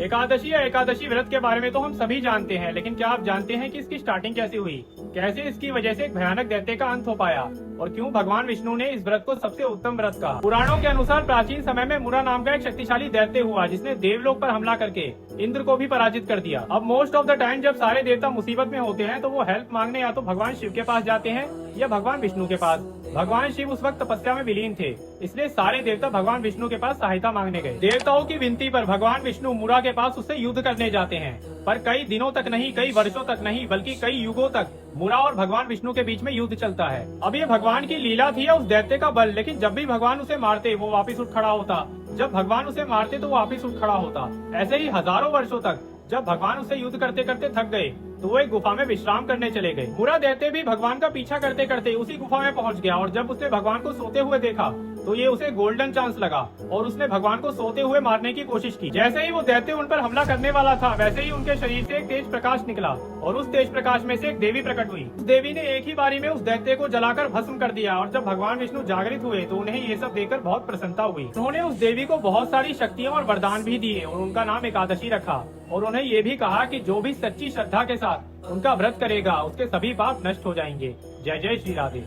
एकादशी या एकादशी व्रत के बारे में तो हम सभी जानते हैं, लेकिन क्या आप जानते हैं कि इसकी स्टार्टिंग कैसे हुई, कैसे इसकी वजह से एक भयानक दैत्य का अंत हो पाया और क्यों भगवान विष्णु ने इस व्रत को सबसे उत्तम व्रत कहा। पुराणों के अनुसार प्राचीन समय में मुरा नाम का एक शक्तिशाली दैत्य हुआ जिसने देवलोक पर हमला करके इंद्र को भी पराजित कर दिया। अब मोस्ट ऑफ द टाइम जब सारे देवता मुसीबत में होते हैं तो वो हेल्प मांगने या तो भगवान शिव के पास जाते हैं या भगवान विष्णु के पास। भगवान शिव उस वक्त तपस्या में विलीन थे, इसलिए सारे देवता भगवान विष्णु के पास सहायता मांगने गए। देवताओं की विनती पर भगवान विष्णु मुरा के पास उससे युद्ध करने जाते हैं, पर कई दिनों तक नहीं, कई वर्षों तक नहीं, बल्कि कई युगों तक मुरा और भगवान विष्णु के बीच में युद्ध चलता है। अब ये भगवान की लीला थी या उस दैत्य का बल, लेकिन जब भी भगवान उसे मारते वो वापिस उठ खड़ा होता, जब भगवान उसे मारते तो वो वापिस उठ खड़ा होता। ऐसे ही हजारों वर्षों तक जब भगवान उससे युद्ध करते करते थक गए तो वो एक गुफा में विश्राम करने चले गए। मुरा दैत्य भी भगवान का पीछा करते करते उसी गुफा में पहुंच गया और जब उसने भगवान को सोते हुए देखा तो ये उसे गोल्डन चांस लगा और उसने भगवान को सोते हुए मारने की कोशिश की। जैसे ही वो दैत्य उन पर हमला करने वाला था वैसे ही उनके शरीर से एक तेज प्रकाश निकला और उस तेज प्रकाश में से एक देवी प्रकट हुई। उस देवी ने एक ही बारी में उस दैत्य को जलाकर भस्म कर दिया और जब भगवान विष्णु जागृत हुए तो उन्हें ये सब देखकर बहुत प्रसन्नता हुई। उन्होंने उस देवी को बहुत सारी शक्तियाँ और वरदान भी दिए और उनका नाम एकादशी रखा और उन्हें ये भी कहा कि जो भी सच्ची श्रद्धा के साथ उनका व्रत करेगा उसके सभी पाप नष्ट हो जाएंगे। जय जय श्री राधे।